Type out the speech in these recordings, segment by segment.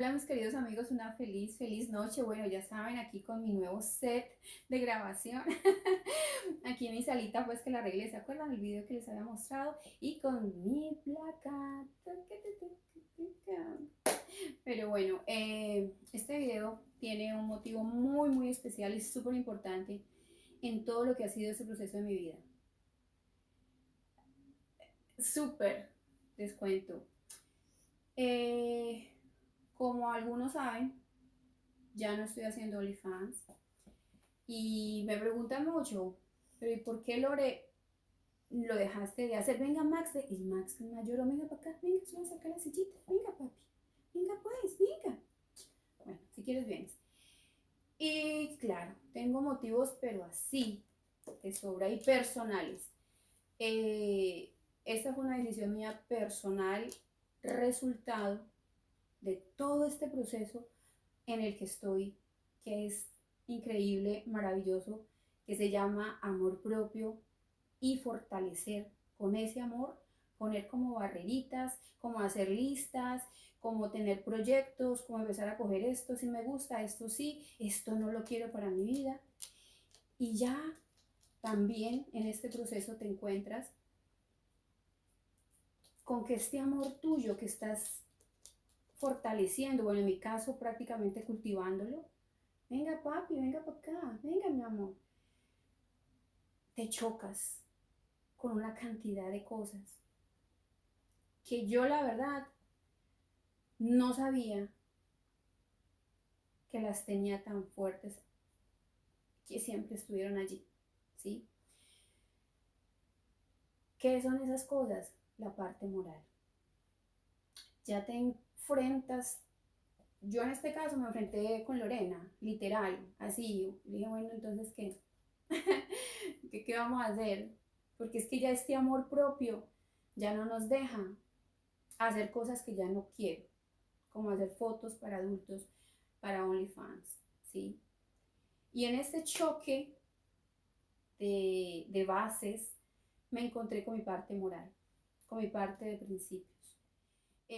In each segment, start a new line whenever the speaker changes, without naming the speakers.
Hola mis queridos amigos, una feliz noche. Bueno, ya saben, aquí con mi nuevo set de grabación. Aquí en mi salita, pues que la arreglé, ¿se acuerdan el video que les había mostrado? Y con mi placa. Pero bueno, este video tiene un motivo muy especial y súper importante en todo lo que ha sido este proceso de mi vida. Súper, les cuento. Eh, Como algunos saben, ya no estoy haciendo OnlyFans. Y me preguntan mucho, pero ¿y por qué Lore lo dejaste de hacer? Venga, Max, y Max mayor, venga para acá, venga, solo saca la sillita, venga, papi, venga, pues, venga. Bueno, si quieres, vienes. Y claro, tengo motivos, pero así, de sobra y personales. Esta fue una decisión mía personal, resultado de todo este proceso en el que estoy, que es increíble, maravilloso, que se llama amor propio y fortalecer con ese amor, poner como barreritas, como hacer listas, como tener proyectos, como empezar a coger esto si me gusta, esto sí, esto no lo quiero para mi vida. Y ya también en este proceso te encuentras con que este amor tuyo que estás fortaleciendo, bueno, en mi caso prácticamente cultivándolo, venga papi, venga para acá, venga mi amor, te chocas con una cantidad de cosas que yo la verdad no sabía que las tenía tan fuertes, que siempre estuvieron allí, ¿sí? ¿Qué son esas cosas? La parte moral. Ya te enfrentas, yo en este caso me enfrenté con Lorena, literal, así, dije, bueno, entonces, ¿qué? ¿Qué vamos a hacer? Porque es que ya este amor propio ya no nos deja hacer cosas que ya no quiero, como hacer fotos para adultos, para OnlyFans, ¿sí? Y en este choque de bases me encontré con mi parte moral, con mi parte de principios.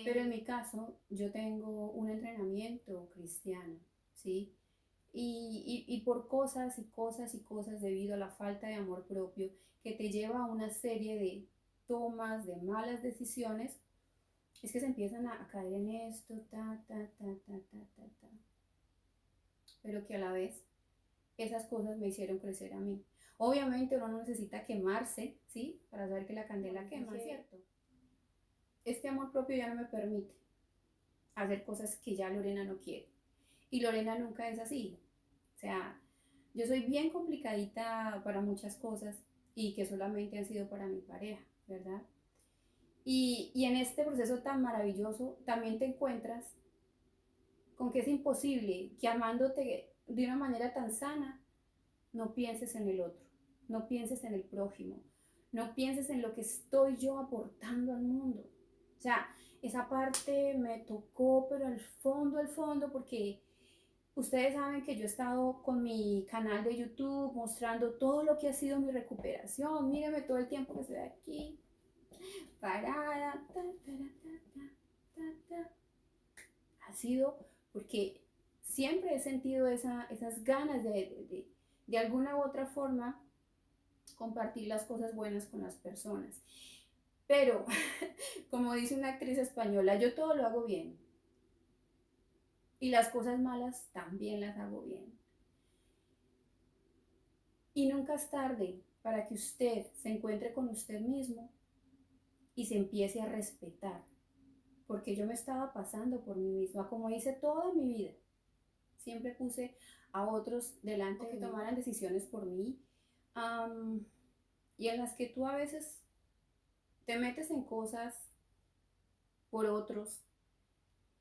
Pero en mi caso, yo tengo un entrenamiento cristiano, ¿sí? Y por cosas debido a la falta de amor propio que te lleva a una serie de tomas, de malas decisiones, es que se empiezan a caer en esto, ta. Pero que a la vez esas cosas me hicieron crecer a mí. Obviamente uno no necesita quemarse, ¿sí? Para saber que la candela quema, ¿cierto? Este amor propio ya no me permite hacer cosas que ya Lorena no quiere. Y Lorena nunca es así. O sea, yo soy bien complicadita para muchas cosas y que solamente han sido para mi pareja, ¿verdad? Y en este proceso tan maravilloso también te encuentras con que es imposible que amándote de una manera tan sana, no pienses en el otro, no pienses en el prójimo, no pienses en lo que estoy yo aportando al mundo. O sea, esa parte me tocó, pero al fondo, porque ustedes saben que yo he estado con mi canal de YouTube mostrando todo lo que ha sido mi recuperación. Mírenme todo el tiempo que estoy aquí, parada, ta. Ha sido porque siempre he sentido esas ganas de alguna u otra forma compartir las cosas buenas con las personas. Pero, como dice una actriz española, yo todo lo hago bien. Y las cosas malas también las hago bien. Y nunca es tarde para que usted se encuentre con usted mismo y se empiece a respetar. Porque yo me estaba pasando por mí misma, como hice toda mi vida. Siempre puse a otros delante que tomaran decisiones por mí. Y en las que tú a veces te metes en cosas por otros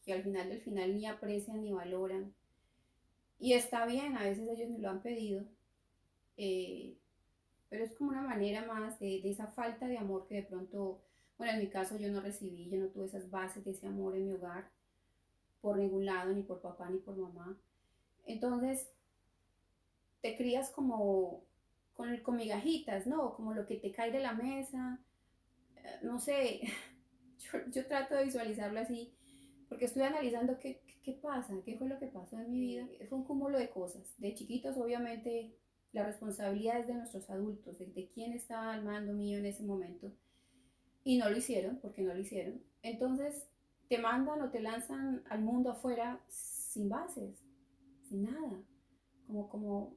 que al final del final ni aprecian ni valoran. Y está bien, a veces ellos me lo han pedido, eh, pero es como una manera más de esa falta de amor que de pronto, bueno, en mi caso yo no recibí, yo no tuve esas bases de ese amor en mi hogar, por ningún lado, ni por papá ni por mamá. Entonces, te crías como con migajitas, ¿no? Como lo que te cae de la mesa, no sé, yo trato de visualizarlo así, porque estoy analizando ¿qué pasa? ¿Qué fue lo que pasó en mi vida? Fue un cúmulo de cosas. De chiquitos, obviamente, la responsabilidad es de nuestros adultos, de quién estaba al mando mío en ese momento. Y no lo hicieron, porque no lo hicieron. Entonces, te mandan o te lanzan al mundo afuera sin bases, sin nada. Como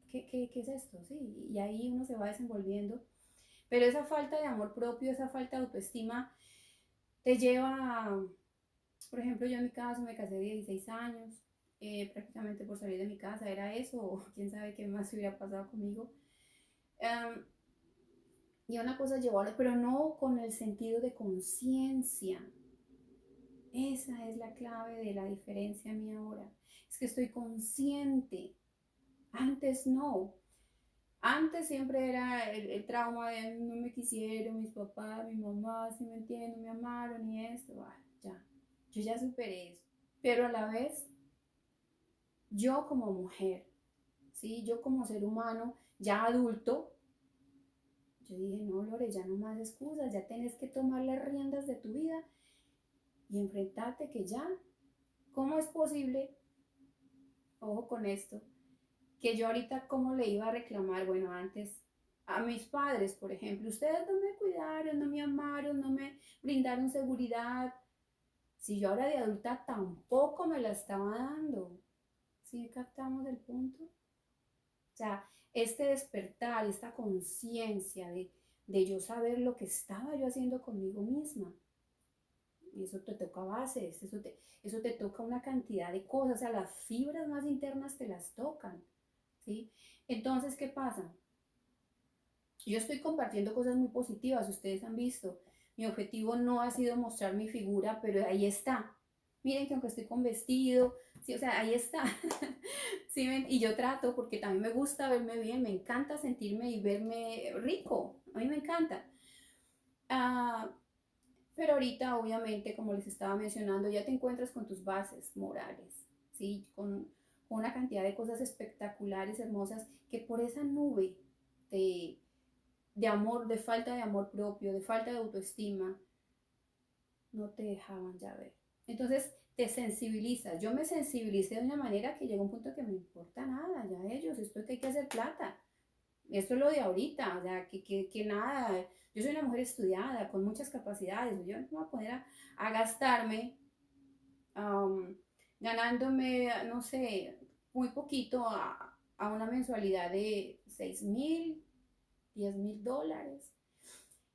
¿qué es esto? Sí, y ahí uno se va desenvolviendo. Pero esa falta de amor propio, esa falta de autoestima, te lleva a, por ejemplo, yo en mi caso me casé de 16 años, prácticamente por salir de mi casa era eso, o quién sabe qué más hubiera pasado conmigo. Um, y una cosa llevó a otra, pero no con el sentido de conciencia. Esa es la clave de la diferencia mía ahora. Es que estoy consciente. Antes no. Antes siempre era el trauma de no me quisieron, mis papás, mi mamá, si me entienden, no me amaron y esto. Ya, yo ya superé eso. Pero a la vez, yo como mujer, ¿sí? Yo como ser humano, ya adulto, yo dije, no, Lore, ya no más excusas, ya tenés que tomar las riendas de tu vida y enfrentarte que ya, ¿cómo es posible? Ojo con esto, que yo ahorita cómo le iba a reclamar, bueno, antes a mis padres, por ejemplo, ustedes no me cuidaron, no me amaron, no me brindaron seguridad, si yo ahora de adulta tampoco me la estaba dando, ¿sí captamos el punto? O sea, este despertar, esta conciencia de yo saber lo que estaba yo haciendo conmigo misma, eso te toca bases, eso te toca una cantidad de cosas, o sea, las fibras más internas te las tocan, ¿sí? Entonces, ¿qué pasa? Yo estoy compartiendo cosas muy positivas, ustedes han visto. Mi objetivo no ha sido mostrar mi figura, pero ahí está. Miren que aunque estoy con vestido, sí, o sea, ahí está. Sí, y yo trato, porque también me gusta verme bien, me encanta sentirme y verme rico. A mí me encanta. Ah, pero ahorita, obviamente, como les estaba mencionando, ya te encuentras con tus bases morales, ¿sí? Con una cantidad de cosas espectaculares, hermosas, que por esa nube de de amor, de falta de amor propio, de falta de autoestima, no te dejaban ya ver. Entonces te sensibilizas. Yo me sensibilicé de una manera que llegó un punto que me importa nada, ya ellos, esto es que hay que hacer plata. Esto es lo de ahorita, o sea, que nada, yo soy una mujer estudiada, con muchas capacidades, yo no me voy a poner a gastarme um, ganándome, no sé, muy poquito a una mensualidad de 6,000, 10,000 dólares.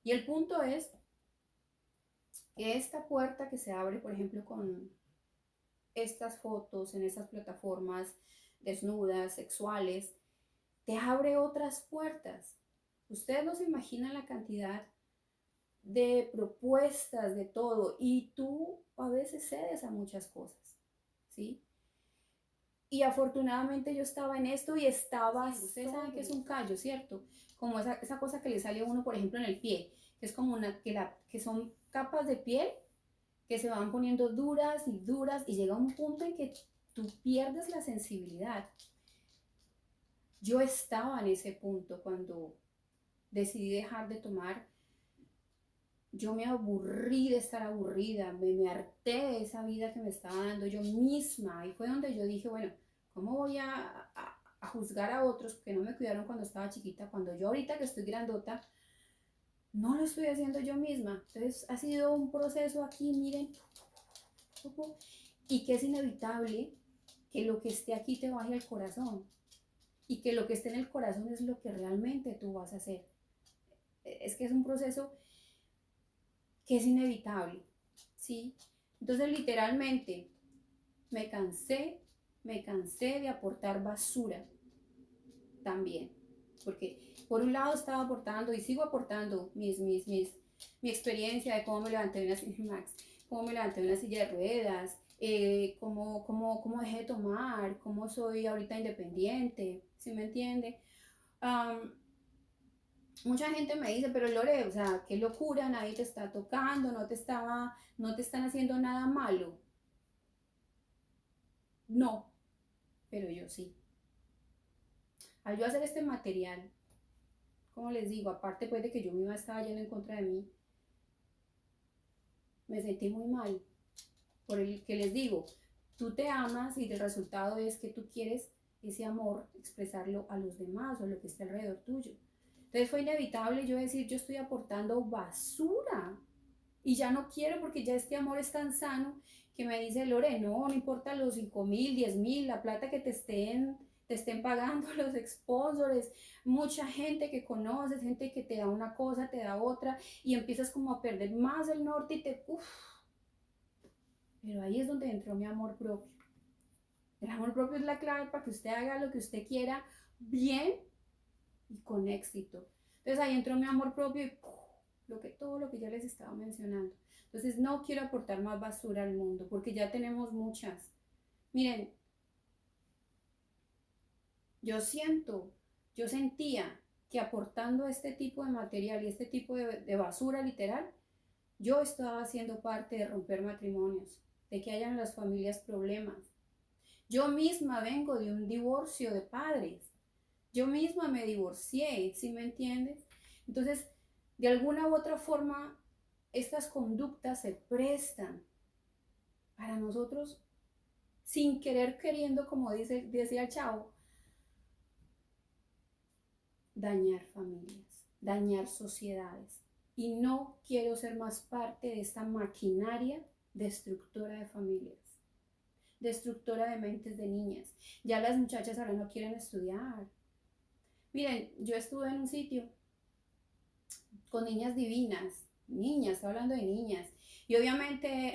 Y el punto es que esta puerta que se abre, por ejemplo, con estas fotos en estas plataformas desnudas, sexuales, te abre otras puertas. Ustedes no se imaginan la cantidad de propuestas, de todo, y tú a veces cedes a muchas cosas, ¿sí? Y afortunadamente yo estaba en esto y estaba, sí, ustedes saben que es un callo, ¿cierto? Como esa cosa que le sale a uno, por ejemplo, en el pie, que es como que son capas de piel que se van poniendo duras y duras y llega un punto en que tú pierdes la sensibilidad. Yo estaba en ese punto cuando decidí dejar de tomar. Yo me aburrí de estar aburrida, me harté de esa vida que me estaba dando yo misma. Y fue donde yo dije, bueno, ¿cómo voy a juzgar a otros que no me cuidaron cuando estaba chiquita, cuando yo ahorita que estoy grandota, no lo estoy haciendo yo misma? Entonces ha sido un proceso aquí, miren, y que es inevitable que lo que esté aquí te baje al corazón y que lo que esté en el corazón es lo que realmente tú vas a hacer. Es que es un proceso que es inevitable, ¿sí? Entonces literalmente me cansé de aportar basura también, porque por un lado estaba aportando y sigo aportando mi experiencia de cómo me levanté de una silla, Max, cómo me levanté de una silla de ruedas, cómo dejé de tomar, cómo soy ahorita independiente, ¿sí me entiende? Um, Mucha gente me dice, pero Lore, o sea, qué locura, nadie te está tocando, no te están haciendo nada malo. No, pero yo sí. Al yo hacer este material, como les digo, aparte pues de que yo misma estaba yendo en contra de mí, me sentí muy mal. Por el que les digo, tú te amas y el resultado es que tú quieres ese amor expresarlo a los demás o a lo que está alrededor tuyo. Entonces fue inevitable yo decir, yo estoy aportando basura y ya no quiero porque ya este amor es tan sano que me dice Lore, no, no importa los 5.000, 10.000, la plata que te estén pagando los sponsors, mucha gente que conoces, gente que te da una cosa, te da otra y empiezas como a perder más el norte y pero ahí es donde entró mi amor propio. El amor propio es la clave para que usted haga lo que usted quiera bien y con éxito. Entonces ahí entró mi amor propio y todo lo que ya les estaba mencionando. Entonces no quiero aportar más basura al mundo porque ya tenemos muchas. Miren, yo sentía que aportando este tipo de material y este tipo de basura literal, yo estaba haciendo parte de romper matrimonios, de que hayan en las familias problemas. Yo misma vengo de un divorcio de padres. Yo misma me divorcié, ¿sí me entiendes? Entonces, de alguna u otra forma, estas conductas se prestan para nosotros sin querer queriendo, como decía el chavo, dañar familias, dañar sociedades. Y no quiero ser más parte de esta maquinaria destructora de familias, destructora de mentes de niñas. Ya las muchachas ahora no quieren estudiar. Miren, yo estuve en un sitio con niñas divinas, niñas, estoy hablando de niñas, y obviamente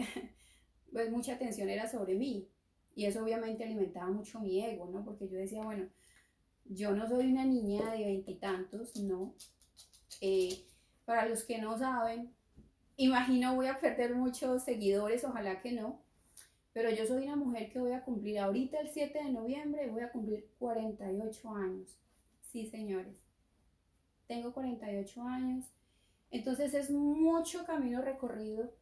pues mucha atención era sobre mí, y eso obviamente alimentaba mucho mi ego, ¿no? Porque yo decía, bueno, yo no soy una niña de veintitantos, no. Para los que no saben, imagino voy a perder muchos seguidores, ojalá que no, pero yo soy una mujer que voy a cumplir ahorita el 7 de noviembre, voy a cumplir 48 años. Sí, señores, tengo 48 años, entonces es mucho camino recorrido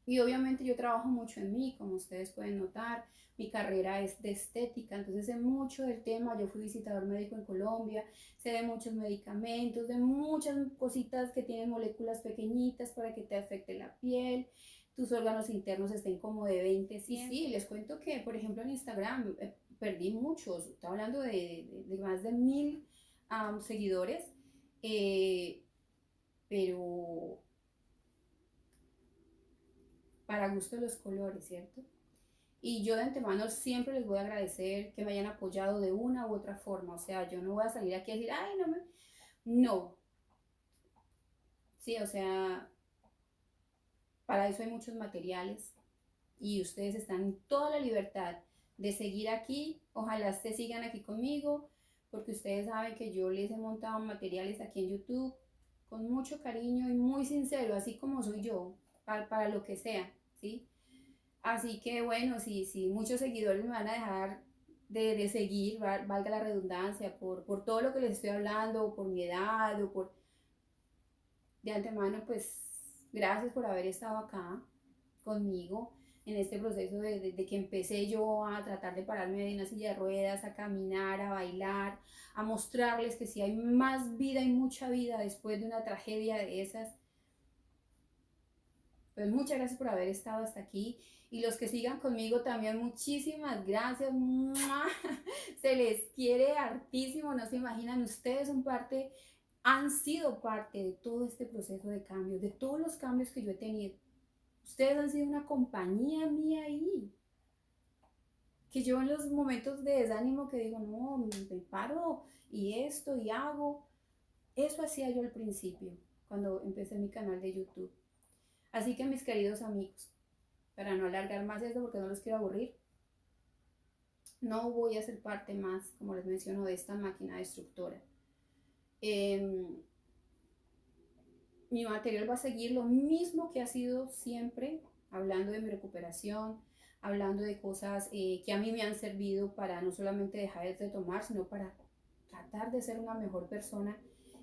y obviamente yo trabajo mucho en mí, como ustedes pueden notar. Mi carrera es de estética, entonces sé mucho del tema. Yo fui visitador médico en Colombia, sé de muchos medicamentos, de muchas cositas que tienen moléculas pequeñitas para que te afecte la piel, tus órganos internos estén como de 20, sí, les cuento que, por ejemplo, en Instagram perdí muchos, estoy hablando de más de 1.000 seguidores, eh, pero para gusto de los colores, ¿cierto? Y yo de antemano siempre les voy a agradecer que me hayan apoyado de una u otra forma. O sea, yo no voy a salir aquí a decir, ay, no me... No. Sí, o sea, para eso hay muchos materiales y ustedes están en toda la libertad de seguir aquí. Ojalá ustedes sigan aquí conmigo porque ustedes saben que yo les he montado materiales aquí en YouTube con mucho cariño y muy sincero, así como soy yo, para lo que sea, ¿sí? Así que bueno, si muchos seguidores me van a dejar de seguir, valga la redundancia, por todo lo que les estoy hablando, o por mi edad, o por de antemano, pues gracias por haber estado acá conmigo en este proceso de que empecé yo a tratar de pararme de una silla de ruedas, a caminar, a bailar, a mostrarles que si hay más vida y mucha vida después de una tragedia de esas. Pues muchas gracias por haber estado hasta aquí y los que sigan conmigo también muchísimas gracias. ¡Mua! Se les quiere hartísimo, no se imaginan, ustedes han sido parte de todo este proceso de cambio, de todos los cambios que yo he tenido. Ustedes han sido una compañía mía ahí, que yo en los momentos de desánimo que digo, no, me paro y esto y hago, eso hacía yo al principio, cuando empecé mi canal de YouTube. Así que mis queridos amigos, para no alargar más esto porque no los quiero aburrir, no voy a ser parte más, como les menciono, de esta máquina destructora. Mi material va a seguir lo mismo que ha sido siempre, hablando de mi recuperación, hablando de cosas que a mí me han servido para no solamente dejar de tomar, sino para tratar de ser una mejor persona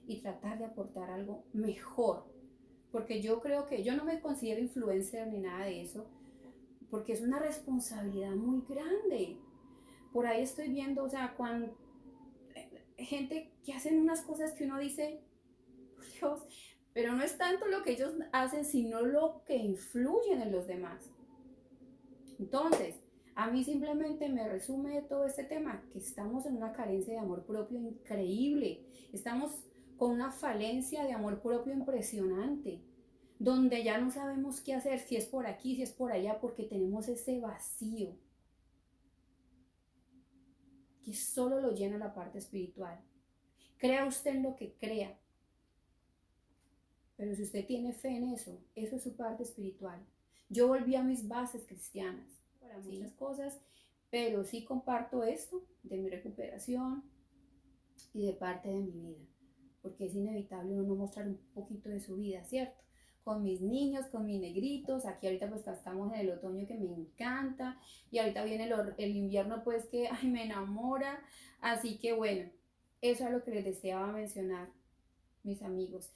y tratar de aportar algo mejor. Porque yo creo que yo no me considero influencer ni nada de eso, porque es una responsabilidad muy grande. Por ahí estoy viendo, o sea, cuando gente que hacen unas cosas que uno dice, por Dios, pero no es tanto lo que ellos hacen, sino lo que influyen en los demás. Entonces, a mí simplemente me resume todo este tema, que estamos en una carencia de amor propio increíble, estamos con una falencia de amor propio impresionante, donde ya no sabemos qué hacer, si es por aquí, si es por allá, porque tenemos ese vacío que solo lo llena la parte espiritual. Crea usted en lo que crea, pero si usted tiene fe en eso, eso es su parte espiritual. Yo volví a mis bases cristianas para muchas cosas, pero sí comparto esto de mi recuperación y de parte de mi vida, porque es inevitable uno no mostrar un poquito de su vida, ¿cierto? Con mis niños, con mis negritos, aquí ahorita pues estamos en el otoño que me encanta, y ahorita viene el invierno pues que ay, me enamora, así que bueno, eso es lo que les deseaba mencionar, mis amigos.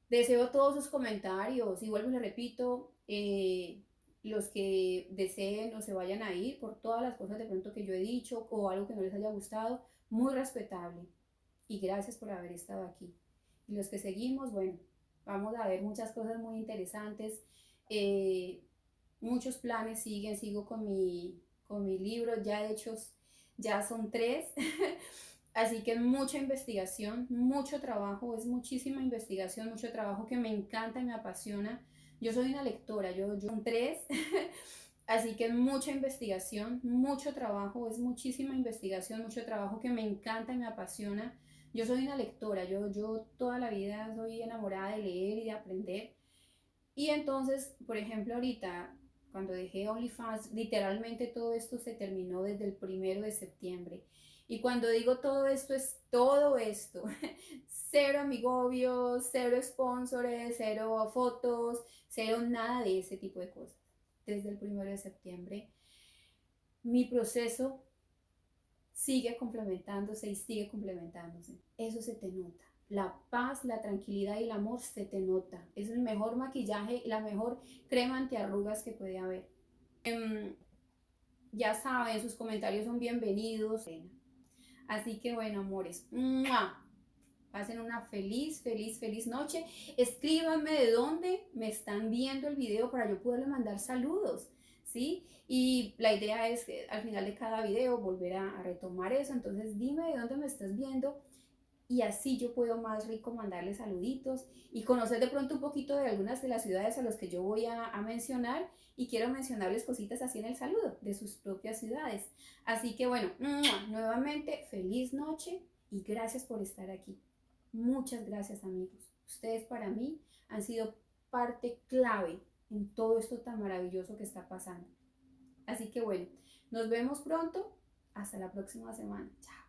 Deseo todos sus comentarios y vuelvo y les repito, los que deseen o se vayan a ir por todas las cosas de pronto que yo he dicho o algo que no les haya gustado, muy respetable. Y gracias por haber estado aquí. Y los que seguimos, bueno, vamos a ver muchas cosas muy interesantes. Muchos planes siguen, sigo con mi libro, ya hechos, ya son 3. Así que mucha investigación, mucho trabajo, es muchísima investigación, mucho trabajo que me encanta y me apasiona. Yo soy una lectora, yo son 3, así que mucha investigación, mucho trabajo, es muchísima investigación, mucho trabajo que me encanta y me apasiona. Yo soy una lectora, yo toda la vida soy enamorada de leer y de aprender. Y entonces, por ejemplo, ahorita, cuando dejé OnlyFans, literalmente todo esto se terminó desde el 1 de septiembre. Y cuando digo todo esto, es todo esto. Cero amigobios, cero sponsores, cero fotos, cero nada de ese tipo de cosas. Desde el 1 de septiembre, mi proceso sigue complementándose y sigue complementándose. Eso se te nota. La paz, la tranquilidad y el amor se te nota. Es el mejor maquillaje, la mejor crema antiarrugas que puede haber. Ya saben, sus comentarios son bienvenidos. Así que bueno, amores, ¡mua! Pasen una feliz, feliz, feliz noche. Escríbanme de dónde me están viendo el video para yo poderle mandar saludos, ¿sí? Y la idea es que al final de cada video volver a retomar eso. Entonces dime de dónde me estás viendo y así yo puedo más rico mandarle saluditos y conocer de pronto un poquito de algunas de las ciudades a las que yo voy a mencionar, y quiero mencionarles cositas así en el saludo de sus propias ciudades. Así que bueno, nuevamente feliz noche y gracias por estar aquí. Muchas gracias, amigos. Ustedes para mí han sido parte clave en todo esto tan maravilloso que está pasando. Así que bueno, nos vemos pronto. Hasta la próxima semana. Chao.